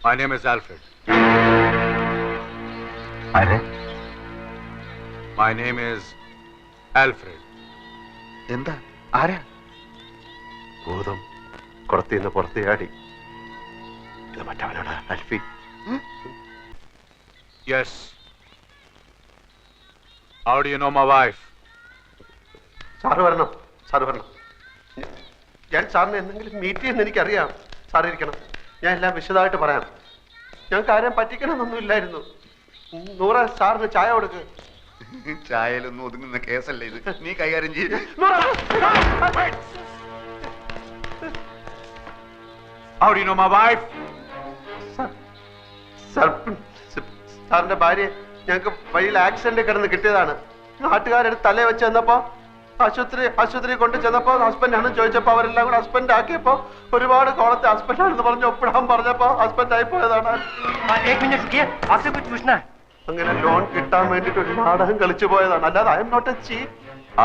My name is Alfred. My name is Alfred. എന്താ ആരാ? ഭൂതം കുറത്തിന്ന് പുറത്തിയാടി. ഇത് മറ്റവനാണ് അൽഫി. Yes. How do you know my wife? Sir വരണം, sir വരണം. ഞാൻ സാറിനെ എന്തെങ്കിലും മീറ്റ് ചെയ്യുന്ന എനിക്കറിയാം. സാർ ഇരിക്കണം, ഞാൻ എല്ലാം വിശദമായിട്ട് പറയാം. ഞങ്ങൾക്ക് ആരെയും പറ്റിക്കണമെന്നൊന്നും ഇല്ലായിരുന്നു. നൂറ, സാറിന് ചായ കൊടുക്ക്. ചായയിലൊന്നും ഒതുങ്ങുന്ന കേസല്ല ഇത്, നീ കൈകാര്യം ചെയ്ത്. How do you know my wife? സാറിന്റെ ഭാര്യ ഞങ്ങൾക്ക് വഴിയിൽ ആക്സിഡന്റ് കിടന്ന് കിട്ടിയതാണ്. നാട്ടുകാരെടുത്ത് തലയെ വെച്ച് ചെന്നപ്പോ ആശുപത്രി കൊണ്ട് ചെന്നപ്പോ ഹസ്ബൻഡ് ആണെന്ന് ചോദിച്ചപ്പോ അവരെല്ലാം കൂടെ ഹസ്ബൻഡ് ആക്കിയപ്പോ ഒരുപാട് കോളത്തെ ഹസ്ബൻഡ് ആണെന്ന് പറഞ്ഞ് ഒപ്പിടാൻ പറഞ്ഞപ്പോ ഹസ്ബൻഡ് ആയി പോയതാണ്. അങ്ങനെ ലോൺ കിട്ടാൻ വേണ്ടിട്ട് ഒരു നാടകം കളിച്ചു പോയതാണ്. അല്ലാതെ I am not a cheat.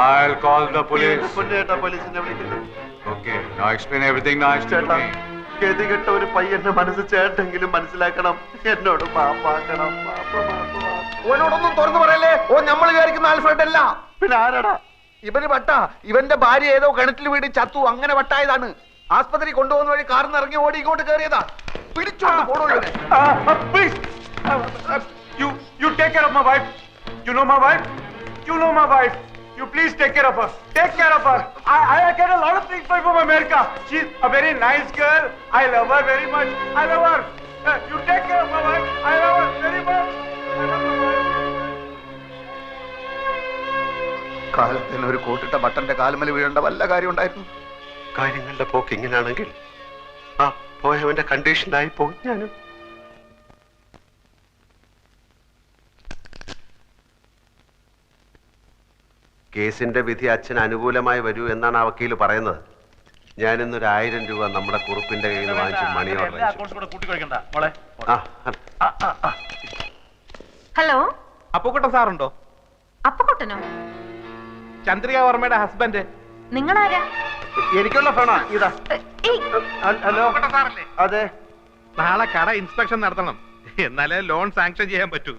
I'll call the police. പോലീസിനെ വിളിക്കുന്നു. Okay, now explain everything nice to me. ഗതികെട്ട ഒരു പയ്യന്റെ മനസ്സ് ചേട്ടെങ്കിലും മനസ്സിലാക്കണം. എന്നോട് മാപ്പാക്കണം. ഓനോടൊന്നും തുറന്നു പറയല്ലേ. ഓ നമ്മൾ വിചാരിക്കുന്ന ആൽഫ്രഡ് അല്ല. പിന്നെ ആരാടാ? ഇവന് വട്ട. ഇവന്റെ ഭാര്യ ഏതോ കിണറ്റിൽ വീട് ചത്തു, അങ്ങനെ വട്ടായതാണ്. ആസ്പത്രി കൊണ്ടുപോകുന്ന വഴി കാറിന് ഇറങ്ങി ഓടി ഇങ്ങോട്ട് കയറിയതാ. പിടിച്ചോണ്ട് പോണോ ഇവനെ. Please, you take care of my wife. You know my wife. You know my wife. You please take care of her. Take care of her. I get a lot of things from America. She's a very nice girl. I love her very much. I love her. You take care of my wife. I love her very much. I love my wife. കാലത്തിന് ഒരു കോട്ടിട്ട ബട്ടന്റെ കാലുമല വീഴേണ്ട വല്ല കാര്യം ഉണ്ടായിരുന്നു? കാര്യങ്ങളുടെ പോക്ക് ഇങ്ങനെയാണെങ്കിൽ ആ പോയവന്റെ കണ്ടീഷനായി പോകും ഞാനും. കേസിന്റെ വിധി അച്ഛന് അനുകൂലമായി വരൂ എന്നാണ് ആ വക്കീൽ പറയുന്നത്. ഞാനിന്നൊരു 1000 രൂപ നമ്മുടെ കുറുപ്പിന്റെ കയ്യിൽ നിന്ന് വാങ്ങിച്ച് മണി ഓർഡർ. ഹലോ, അപ്പുക്കുട്ടൻ സാറുണ്ടോ? അപ്പുക്കുട്ടനോ? ചന്ദ്രിക വർമ്മയുടെ ഹസ്ബൻഡ്. നിങ്ങളാരാ? എനിക്കുള്ള ഫോണാ ഇതാ. ഹലോ, അതെ. നാളെ കട ഇൻസ്പെക്ഷൻ നടത്തണം, എന്നാലേ ലോൺ സാങ്ഷൻ ചെയ്യാൻ പറ്റൂ.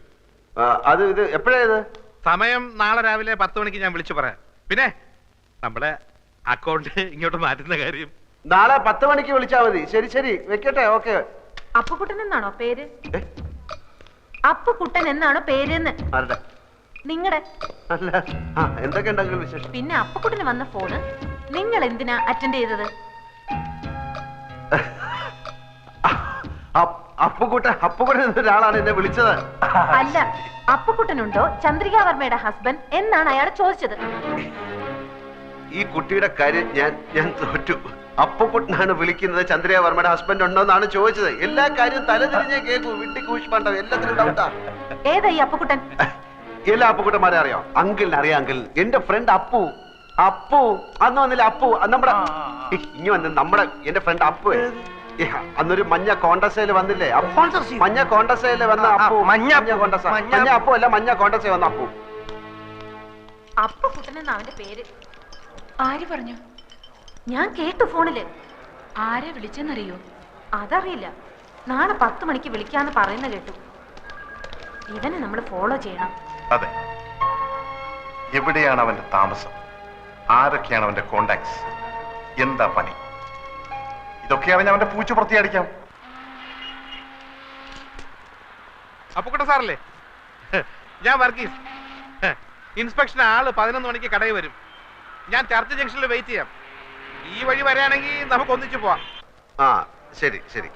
അത് ഇത് എപ്പോഴാ ഇത്? സമയം നാളെ രാവിലെ 10 മണിക്ക് ഞാൻ വിളിച്ചു പറയാം. പിന്നെ നമ്മുടെ അക്കൗണ്ട് ഇങ്ങോട്ട് മാറ്റുന്ന കാര്യം നാളെ 10 മണിക്ക് വിളിച്ചാ മതി. ശരി ശരി, വെക്കട്ടെ. ഓക്കെ. അപ്പുക്കുട്ടൻ എന്നാണോ പേര്? അപ്പുക്കുട്ടൻ എന്നാണോ പേരെന്ന്? ആരുടെ? നിങ്ങളുടെ. അല്ല, എന്തൊക്കെ ഉണ്ടെങ്കിലും വിശേഷം. പിന്നെ അപ്പുക്കുട്ടന് വന്ന ഫോണ് നിങ്ങൾ എന്തിനാ അറ്റൻഡ് ചെയ്തത്? അപ്പുക്കുട്ടൻ എന്നൊരാളാണ് എന്നെ വിളിച്ചത്. അല്ല, അപ്പുക്കുട്ടനുണ്ടോ ചന്ദ്രിക വർമ്മയുടെ ഹസ്ബൻഡ് എന്നാണ് അയാൾ ചോദിച്ചത്. ഈ കുട്ടിയുടെ കാര്യം ഞാൻ തോറ്റു. അപ്പുക്കുട്ടനാണ് വിളിക്കുന്നത്. ചന്ദ്രിക വർമ്മയുടെ ഹസ്ബൻഡ് ഉണ്ടോ എന്നാണ് ചോദിച്ചത്. എല്ലാ കാര്യവും തലതിരിഞ്ഞേ കേൾക്കൂ. വിട്ടി കൂഷ്പാണ്ടോ, എല്ലാത്തിനും ഡൗട്ടാ. ഏതാ ഈ അപ്പുക്കുട്ടൻ? എല്ലാ അപ്പുക്കുട്ടന്മാരെ അറിയാം. അങ്കിളിനെ അറിയാം. അങ്കിൾ എന്റെ ഫ്രണ്ട് അപ്പു അന്ന് വന്നില്ല. അപ്പു നമ്മുടെ ഇനി വന്ന് എന്റെ ഫ്രണ്ട് അപ്പു അന്നൊരു മഞ്ഞ കോണ്ടസയില് വന്നില്ലേ? മഞ്ഞ കോണ്ടസയില് വന്ന അപ്പു. മഞ്ഞ അപ്പു അല്ല, മഞ്ഞ കോണ്ടസയിൽ വന്ന അപ്പു. അപ്പുക്കുട്ടൻ എന്നാ അവന്റെ പേര്. ആര് പറഞ്ഞു? ഞാൻ കേട്ടു ഫോണില്. ആരെ വിളിച്ചെന്നറിയോ? അതറിയില്ല. നാളെ 10 മണിക്ക് വിളിക്കാന്ന് പറയുന്ന കേട്ടു. ഇവനെ നമ്മൾ ഫോളോ ചെയ്യണം. അതെ. എവിടെയാണ് അവന്റെ താമസം? ആരൊക്കെയാണ് അവന്റെ കോണ്ടാക്ട്സ്? എന്താ പണി? ഇതൊക്കെ അറിഞ്ഞ അവന്റെ പൂച്ച പുറത്തിയടിക്കാം. അപ്പുക്കുട്ടൻ സാറല്ലേ? ഞാൻ വർഗീസ്. ഇൻസ്പെക്ഷൻ ആള് 11 മണിക്ക് കടയിൽ വരും. ഞാൻ ചർച്ച് ജംഗ്ഷനിൽ വെയിറ്റ് ചെയ്യാം. ഈ വഴി വരാണെങ്കിൽ നമുക്ക് ഒന്നിച്ചു പോവാം. ശരി ശരി.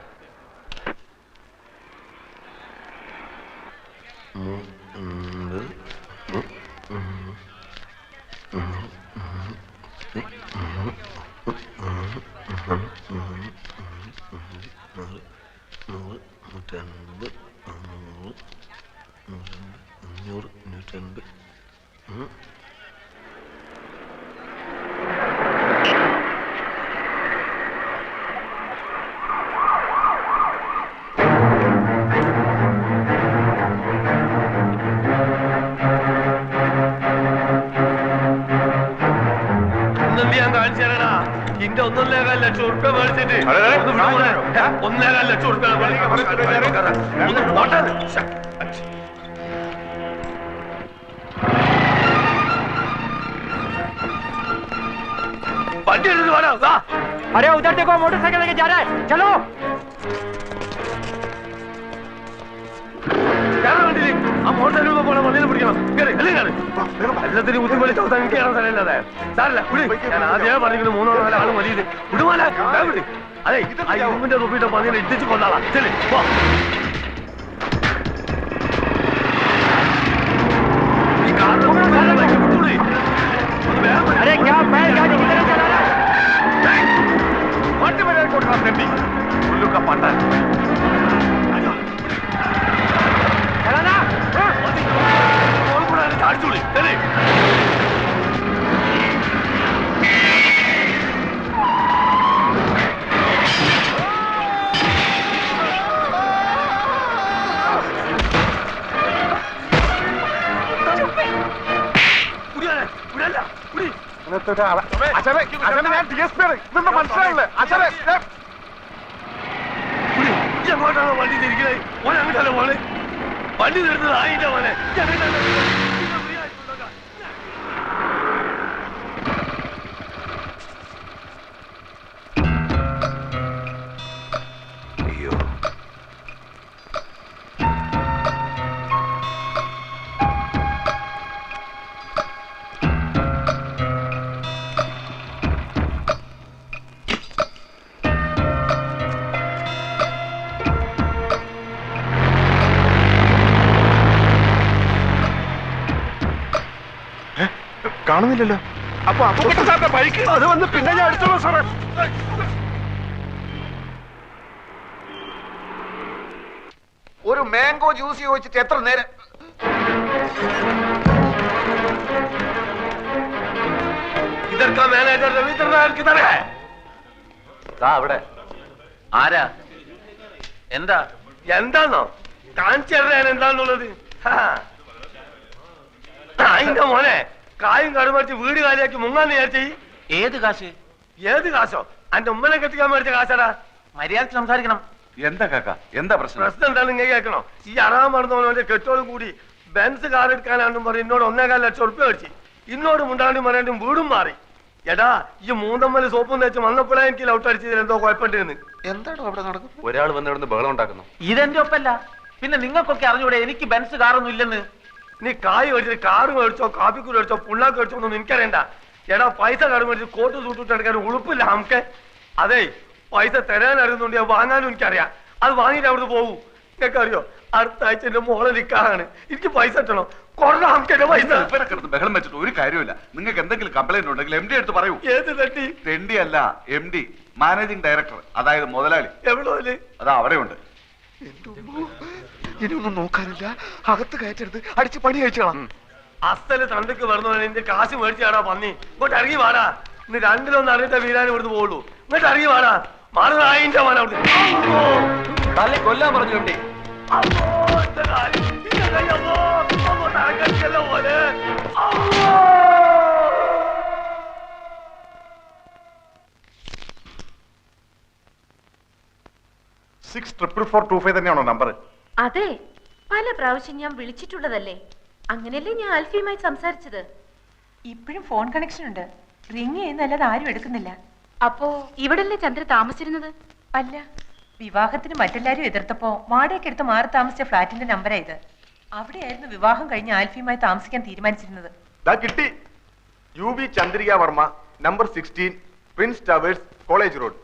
ഞാൻ കാണിച്ചു തരണ. ഇന്റെ 1.5 ലക്ഷം ഉറുപ്പ്യ മേടിച്ചിട്ട് അതെ, അതെ. ഒന്ന് വിടുമോനെ? 1.5 ലക്ഷം ഉറുപ്പ്യ ഒന്ന് പോട്ടെ. വണ്ടി എടുത്ത് വേണം अरे उधर देखो मोटरसाइकिल लेके जा रहा है चलो ആ മോട്ടോർ പോലെ വണ്ടിയിൽ പിടിക്കണം എല്ലാത്തിനും ബുദ്ധിമുട്ടി ചോദിച്ചാൽ എനിക്ക് കയറാൻ സ്ഥലമില്ലാതെ സാറില്ല ഞാൻ ആദ്യമേ പറഞ്ഞിട്ട് 3-4 ആള് മതിയത് വിടുമാല വിട് അതെ ആ ഇരുമ്പിന്റെ തൊപ്പിട്ട പന്നിനെ ഇട്ടിച്ച് കൊണ്ടാളാ ചെല്ലി പോ ഈ കാറിനെ വിട്ടൂടെ अरे क्या बैल गाड़ी की तरफ चला रहा है വണ്ടി വരെ കൊടുക്കണം തെണ്ടി ഉള്ളുക്ക പണ്ടാൻ चलाना ചാടിച്ചോളി ചെല്ലി എങ്ങോട്ടാണ് വണ്ടി തിരിക്കണേ മോനെ അങ്ങോട്ടല്ലേ മോനെ വണ്ടി തീർന്നത് ആയില്ല മോനെ അയ്യോ കാണുന്നില്ലല്ലോ അപ്പൊ അപ്പുക്കുട്ടൻ സാറിന്റെ ബൈക്ക് അത് വന്ന് പിന്നെ ഞാൻ എടുത്തോളൂ സാറേ ഒരു മാംഗോ ജ്യൂസ് ചോദിച്ചിട്ട് എത്ര നേരം ഇതൊക്കെ മാനേജർ രവീന്ദ്രനാഥ് കിതറേ അവിടെ ആരാ എന്താ എന്താന്നോ കാണിച്ചു തരാൻ എന്താന്നുള്ളത് അതിന്റെ മോനെ കായും കടുമറിച്ച് വീട് കാലിയാക്കി മുങ്ങാന്ന് വിചാരിച്ചേ ഏത് കാശ് ഏത് കാശോ അന്റെ ഉമ്മനെ കെട്ടിക്കാൻ മേടിച്ച കാശാടാ മര്യാദക്ക് സംസാരിക്കണം. എന്താ കാക്ക എന്താ പ്രശ്നം പ്രശ്നം എന്താണെന്ന് ഇങ്ങനെ കേൾക്കണോ ഈ അറാൻ മറന്നവനോന്റെ കെട്ടോടും കൂടി ബെൻസ് കാർ എടുക്കാനാണെന്നും പറഞ്ഞ് എന്നോട് 1.25 ലക്ഷം ഉറുപ്പ്യ മേടിച്ചു ഇന്നോട് മുണ്ടാണ്ടും പറയാണ്ടും വീടും മാറി എടാ ഈ മൂന്നമ്മല് സോപ്പും തേച്ച് വന്നപ്പോഴേ എനിക്ക് ലൗട്ട് അടിച്ചതിൽ എന്തോ കുഴപ്പമുണ്ടെന്ന് എന്താണോ അവിടെ നടക്കുന്നത് ഒരാൾ വന്ന് ഇവിടുന്ന് ബഹളം ഉണ്ടാക്കുന്നു ഇതെന്റെ ഒപ്പല്ല. പിന്നെ നിങ്ങൾക്കൊക്കെ അറിഞ്ഞൂടെ എനിക്ക് ബെൻസ് കാറൊന്നും ഇല്ലെന്ന്. നീ കായ് മേടിച്ചിട്ട് കാറ് മേടിച്ചോ കാപ്പിക്കൂട് മേടിച്ചോ പുള്ളാക്ക് മേടിച്ചോ ഒന്നും എനിക്കറിയണ്ട എടാ പൈസ കട മേടിച്ച് കോട്ട് സൂട്ടിട്ട് എടുക്കാൻ ഉളുപ്പില്ല നമുക്ക് അതെ പൈസ തരാൻ അറിയുന്നുണ്ട് ഞാൻ വാങ്ങാനും എനിക്കറിയാം അത് വാങ്ങിയിട്ട് അവിടുന്ന് പോകും നിങ്ങൾക്ക് അറിയോ അടുത്ത ആഴ്ച എന്റെ മോളെ നിക്കാണ് എനിക്ക് പൈസ കിട്ടണം കൊറേ നമുക്ക് എന്റെ പൈസ കിടന്ന് ബഹളം വെച്ചിട്ട് ഒരു കാര്യമില്ല നിങ്ങൾക്ക് എന്തെങ്കിലും കംപ്ലൈന്റ് ഉണ്ടെങ്കിൽ എം ഡി എടുത്ത് പറയൂ ഏത് തട്ടി തെണ്ടി അല്ല എം ഡി മാനേജിംഗ് ഡയറക്ടർ അതായത് മുതലാളി എവിടെ അതാ അവിടെയുണ്ട് ഇനിയൊന്നും നോക്കാനില്ല അകത്ത് കയറ്റരുത് അടിച്ച് പണി കഴിച്ചോളാം അസ്ഥല് തണ്ടക്ക് വരുന്ന നിന്റെ കാശ് മേടിച്ചാടാ പന്നി ഇങ്ങോട്ട് ഇറങ്ങി വാടാ ഇന്ന് രണ്ടിലൊന്നും അറിഞ്ഞിട്ട വീരാൻ ഇവിടുന്ന് പോകുള്ളൂ ഇങ്ങോട്ട് ഇറങ്ങി വാടാ മാറുന്ന മോനെ അവിടുന്ന് കൊല്ലാൻ പറഞ്ഞു എം ഡി. പോലെ 644425 തന്നെയാണോ നമ്പർ അതെ പല പ്രാവശ്യം ഞാൻ വിളിച്ചിട്ടുള്ളതല്ലേ അങ്ങനെയല്ലേ ഞാൻ ആൽഫിയുമായി സംസാരിച്ചത്. ഇപ്പോഴും ഫോൺ കണക്ഷൻ ഉണ്ട്. റിങ് ചെയ്യുന്നല്ലാതെ ആരും എടുക്കുന്നില്ല. അപ്പോ ഇവിടല്ലേ ചന്ദ്ര താമസിച്ചിരുന്നത്? അല്ല, വിവാഹത്തിന് മറ്റെല്ലാരും എതിർത്തപ്പോ വാടകയ്ക്ക് എടുത്ത് മാറി താമസിച്ച ഫ്ലാറ്റിന്റെ നമ്പരാ ഇത്. അവിടെയായിരുന്നു വിവാഹം കഴിഞ്ഞ് ആൽഫിയുമായി താമസിക്കാൻ തീരുമാനിച്ചിരുന്നത്. കിട്ടി UB Chandrika Varma number 16 Prince towers college road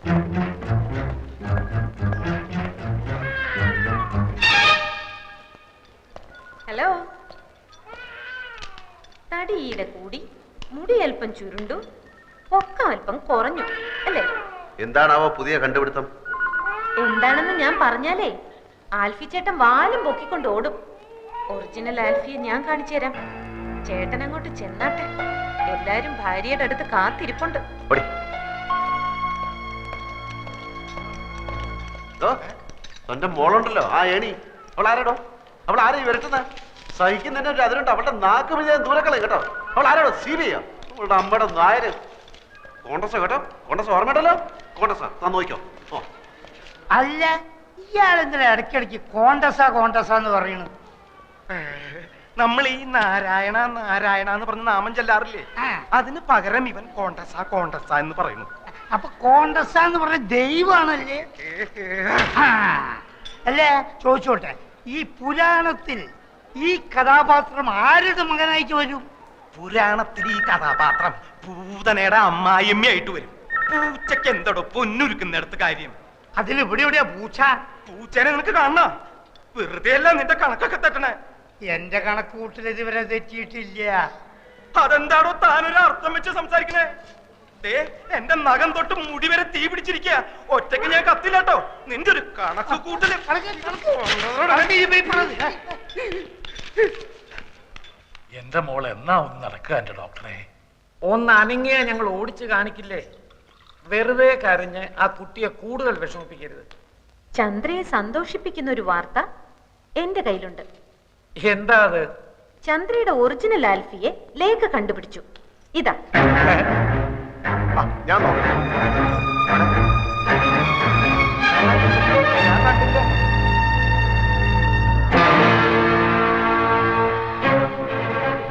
hello. തടിയുടെ കൂടി മുടി അല്പം ചുരുണ്ടു, പൊക്കം അല്പം കുറഞ്ഞു അല്ലേ? എന്താണാവോ പുതിയ കണ്ടുപിടുത്തം? എന്താണെന്ന് ഞാൻ പറഞ്ഞാലേ ആൽഫി ചേട്ടൻ വാലും പൊക്കിക്കൊണ്ട് ഓടും. ഒറിജിനൽ ആൽഫിയെ ഞാൻ കാണിച്ചു തരാം. ചേട്ടൻ അങ്ങോട്ട് ചെന്നാട്ടെ. എല്ലാരും ഭാര്യയുടെ അടുത്ത് കാത്തിരിപ്പുണ്ട്. തന്റെ മോളുണ്ടല്ലോ ആ ഏണി, അവൾ ആരാടോ? അവൾ ആരാ വരട്ടുന്ന? സഹിക്കുന്നതിന് അതിലുണ്ട്. അവളുടെ നാക്ക് വിജയം ദൂരക്കളെ കേട്ടോ. അവൾ ആരാടോ? സീബിയോ? അവളുടെ അമ്മയുടെ നായര്. കോൺഗ്രസ് കേട്ടോ, കോൺഗ്രസ് ഓർമ്മയുണ്ടല്ലോ. കോൺഗ്രസ് താൻ നോക്കിക്കോ. ഓ അല്ല, ഇയാളെന്തിനാ ഇടയ്ക്കിടയ്ക്ക് കോണ്ടസാന്ന് പറയണു? നമ്മൾ ഈ നാരായണ നാരായണ എന്ന് പറഞ്ഞ നാമം ചെല്ലാറില്ലേ, അതിന് പകരം ഇവൻ കോണ്ടസ എന്ന് പറയുന്നു. അപ്പൊ കോണ്ടസാന്ന് പറഞ്ഞ ദൈവമാണല്ലേ? അല്ലേ, ചോദിച്ചോട്ടെ, ഈ പുരാണത്തിൽ ഈ കഥാപാത്രം ആരുടെ മകനായിട്ട് വരും? പുരാണത്തിൽ ഈ കഥാപാത്രം പൂതനയുടെ അമ്മായിയമ്മയായിട്ട് വരും. പൂച്ചക്ക് എന്തോടോ പൊന്നുരുക്കുന്നിടത്ത് കാര്യം? അതിലിവിടെ എവിടെയാ പൂച്ച? പൂച്ചനെ നിനക്ക് കാണണ? വെറുതെ അല്ല നിന്റെ കണക്കൊക്കെ തെറ്റണേ. എന്റെ കണക്ക് കൂട്ടൽ ഇതുവരെ തെറ്റിയിട്ടില്ല. അതെന്താടോ താനൊരു അർത്ഥം വെച്ച് സംസാരിക്കണേ? എന്റെ നഖം തൊട്ട് മുടി വരെ തീ പിടിച്ചിരിക്കുക. ഒറ്റയ്ക്ക് ഞാൻ കത്തില്ലാട്ടോ. നിന്റെ ഒരു കണക്ക് കൂട്ടല്. എന്റെ മോൾ എന്നാ ഒന്ന് നടക്കുക എന്റെ ഡോക്ടറെ? ഒന്ന് അനങ്ങിയ ഞങ്ങൾ ഓടിച്ചു കാണിക്കില്ലേ? വെറുതെ കരഞ്ഞ് ആ കുട്ടിയെ കൂടുതൽ വിഷമിപ്പിക്കരുത്. ചന്ദ്രയെ സന്തോഷിപ്പിക്കുന്ന ഒരു വാർത്ത എന്റെ കയ്യിലുണ്ട്. എന്താ അത്? ചന്ദ്രയുടെ ഒറിജിനൽ ആൽഫിയെ ലേഖ കണ്ടുപിടിച്ചു. ഇതാ. ഞാൻ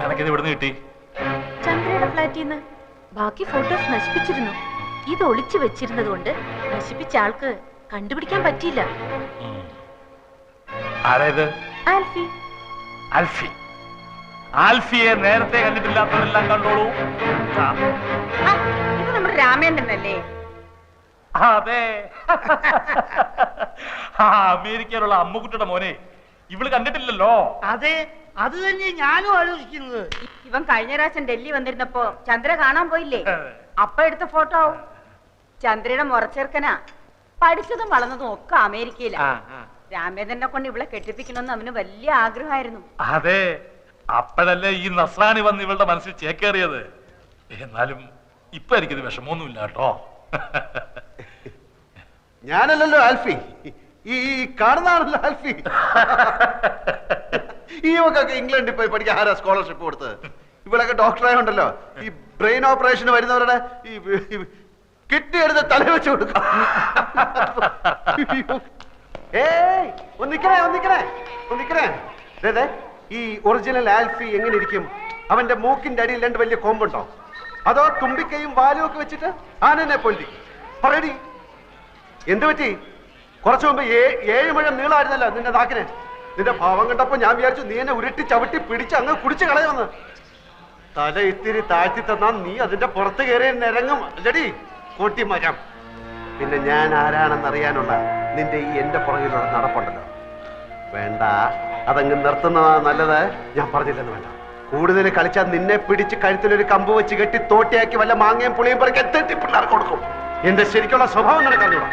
നിനക്കിത് ഇവിടുന്ന് കിട്ടി? ചന്ദ്രയുടെ ഫ്ലാറ്റിൽ നിന്ന്. ബാക്കി ഫോട്ടോസ് നശിപ്പിച്ചിരുന്നു. ഇത് ഒളിച്ചു വെച്ചിരുന്നത് കൊണ്ട് നശിപ്പിച്ച ആൾക്ക് കണ്ടുപിടിക്കാൻ പറ്റിയില്ല. ആരേത്? ആൽഫി. ആൽഫി. ആൽഫിയെ നേരത്തെ കണ്ടിട്ടില്ലാത്തവരെല്ലാം കണ്ടോളൂ. ഇത് നമ്മുടെ രാമേന്ദ്രനല്ലേ? അതെ. അമേരിക്കയിലുള്ള അമ്മുക്കുട്ടിയുടെ മോനെ ഇവള് കണ്ടിട്ടില്ലല്ലോ. അതെ, അത് തന്നെ ഞാനും ആലോചിക്കുന്നത്. ഇവൻ കഴിഞ്ഞ പ്രാവശ്യം ഡൽഹി വന്നിരുന്നപ്പോ ചന്ദ്ര കാണാൻ പോയില്ലേ? അപ്പ എടുത്ത ഫോട്ടോ ആവും. ചന്ദ്രയുടെ മുറച്ചേർക്കനാ. പഠിച്ചതും വളർന്നതും ഒക്കെ അമേരിക്കയിലാ. രാമേന്ദ്രനെ കൊണ്ട് ഇവളെ കെട്ടിപ്പിക്കണമെന്ന് അവന് വലിയ ആഗ്രഹമായിരുന്നു. അതെ, അപ്പോഴല്ലേ ഈ നസ്രാണി വന്ന് ഇവളുടെ മനസ്സിൽ ചേക്കേറിയത്. എന്നാലും ഇപ്പൊ എനിക്കിത് വിഷമമൊന്നുമില്ല കേട്ടോ. ഞാനല്ലല്ലോ ആൽഫി, ഈ കാണുന്നതാണല്ലോ ആൽഫി. ഈ മക്കൊക്കെ ഇംഗ്ലണ്ടിൽ പോയി പഠിക്കാൻ ആരാ സ്കോളർഷിപ്പ് കൊടുത്തത്? ഇവളൊക്കെ ഡോക്ടറായോണ്ടല്ലോ ഈ ബ്രെയിൻ ഓപ്പറേഷന് വരുന്നവരുടെ ഈ കിഡ്നി എടുത്ത് തല വെച്ച് കൊടുക്കും. ഏയ് ഒന്നിക്കണേ. ഈ ഒറിജിനൽ ആൽഫി എങ്ങനെ ഇരിക്കും? അവന്റെ മൂക്കിന്റെ അടിയിൽ രണ്ട് വലിയ കോമ്പുണ്ടോ? അതോ തുമ്പിക്കൈയും വാലും ഒക്കെ വെച്ചിട്ട് ആനനെ പൊന്തി പറയടി. എന്ത് പറ്റി? കുറച്ചു മുമ്പ് 7 മുഴം നീളമായിരുന്നല്ലോ നിന്റെ നാക്കിന്. നിന്റെ ഭാവം കണ്ടപ്പോ ഞാൻ വിചാരിച്ചു നീ എന്നെ ഉരുട്ടി ചവിട്ടി പിടിച്ച് അങ്ങ് കുടിച്ചു കളയുമെന്ന്. തല ഇത്തിരി താഴ്ത്തി തന്നാ നീ അതിന്റെ പുറത്ത് കയറി നിരങ്ങും അല്ലടി കൂട്ടിമരം. പിന്നെ ഞാൻ ആരാണെന്നറിയാനുള്ള നിന്റെ ഈ എന്റെ പുറകിലുള്ള നടപ്പുണ്ടല്ലോ, വേണ്ട, അതങ്ങ് നിർത്തുന്നതാ നല്ലത്. ഞാൻ പറഞ്ഞില്ലെന്ന് വേണ്ട. കൂടുതൽ കളിച്ചാൽ നിന്നെ പിടിച്ച് കഴുത്തിലൊരു കമ്പ് വെച്ച് കെട്ടി തോട്ടിയാക്കി വല്ല മാങ്ങയും പുളിയും പറിക്കാൻ തെറ്റി പിള്ളേർക്ക് കൊടുക്കും. എന്റെ ശരിക്കുള്ള സ്വഭാവം നിനക്കറിഞ്ഞൂടാ.